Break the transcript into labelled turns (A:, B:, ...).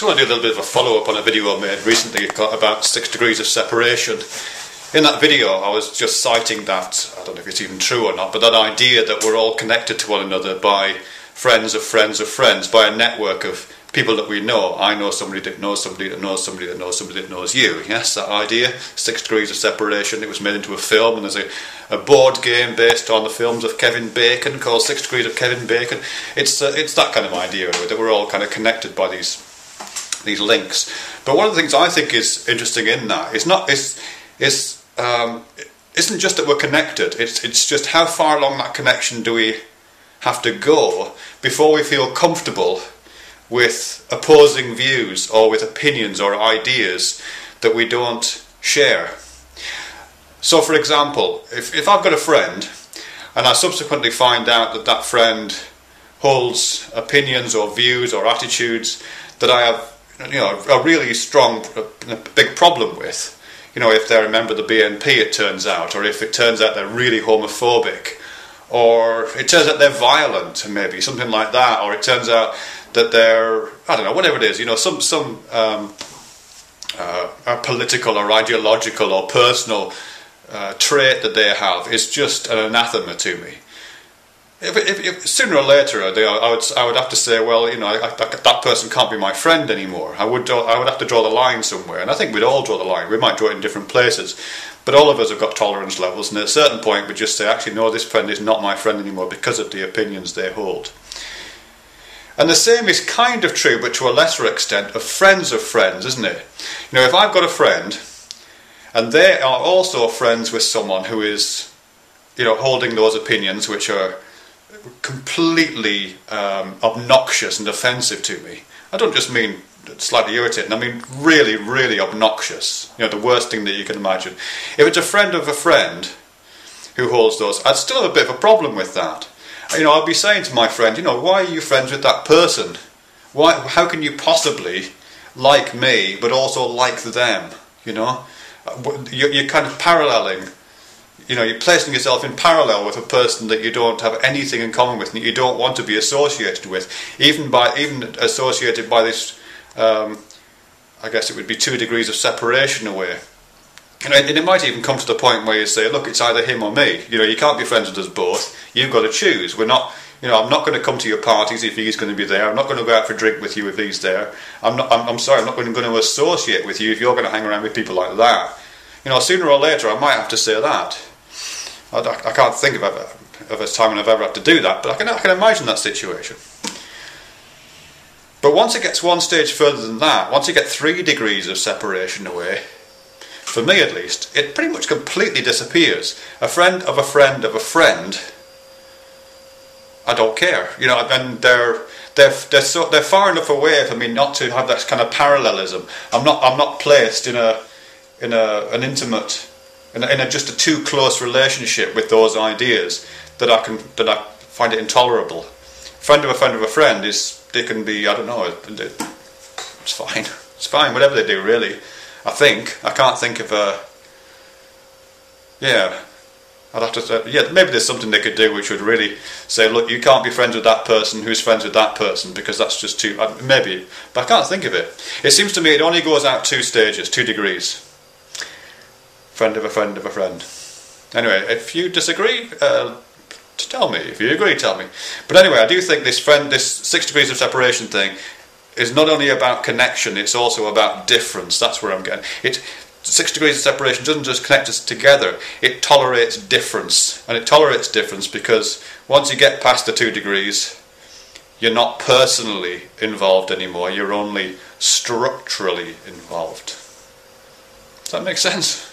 A: just want to do a little bit of a follow-up on a video I made recently about 6 degrees of separation. In that video I was just citing that, I don't know if it's even true or not, but that idea that we're all connected to one another by friends of friends of friends, by a network of people that we know. I know somebody that knows somebody that knows somebody that knows somebody that knows you. Yes, that idea, 6 degrees of separation. It was made into a film, and there's a board game based on the films of Kevin Bacon called 6 Degrees of Kevin Bacon. It's that kind of idea, anyway, that we're all kind of connected by these links. But one of the things I think is interesting in that isn't just that we're connected. It's just how far along that connection do we have to go before we feel comfortable with opposing views or with opinions or ideas that we don't share. So for example, if I've got a friend and I subsequently find out that that friend holds opinions or views or attitudes that I have, a really strong, big problem with, if they're a member of the BNP, it turns out, or if it turns out they're really homophobic, or it turns out they're violent, maybe something like that, or it turns out that they're, I don't know, whatever it is, some political or ideological or personal trait that they have is just an anathema to me. If sooner or later I would have to say, well, that person can't be my friend anymore. I would have to draw the line somewhere, and I think we'd all draw the line. We might draw it in different places, but all of us have got tolerance levels, and at a certain point we just say, actually, no, this friend is not my friend anymore because of the opinions they hold. And the same is kind of true, but to a lesser extent, of friends, isn't it? If I've got a friend, and they are also friends with someone who is, holding those opinions which are completely obnoxious and offensive to me. I don't just mean slightly irritating, I mean really, really obnoxious. The worst thing that you can imagine. If it's a friend of a friend who holds those, I'd still have a bit of a problem with that. I'll be saying to my friend, why are you friends with that person? How can you possibly like me but also like them? You're kind of paralleling. You're placing yourself in parallel with a person that you don't have anything in common with, and that you don't want to be associated with, even associated by this. I guess it would be 2 degrees of separation away. And it might even come to the point where you say, look, it's either him or me. You can't be friends with us both. You've got to choose. We're not. I'm not going to come to your parties if he's going to be there. I'm not going to go out for a drink with you if he's there. I'm sorry. I'm not going to associate with you if you're going to hang around with people like that. Sooner or later, I might have to say that. I can't think of a time when I've ever had to do that, but I can imagine that situation. But once it gets one stage further than that, once you get 3 degrees of separation away, for me at least, it pretty much completely disappears. A friend of a friend of a friend, I don't care. And they're far enough away for me not to have that kind of parallelism. I'm not placed in an intimate, in just a too close relationship with those ideas that I find it intolerable. Friend of a friend of a friend they can be, I don't know, it's fine. It's fine, whatever they do, really. I can't think of I'd have to say, maybe there's something they could do which would really say, look, you can't be friends with that person who's friends with that person, because that's just too, maybe, but I can't think of it. It seems to me it only goes out 2 stages, 2 degrees. Friend of a friend of a friend. Anyway, if you disagree, tell me. If you agree, tell me. But anyway, I do think this 6 degrees of separation thing is not only about connection, it's also about difference. That's where I'm getting. 6 degrees of separation doesn't just connect us together, it tolerates difference. And it tolerates difference because once you get past the 2 degrees, you're not personally involved anymore, you're only structurally involved. Does that make sense?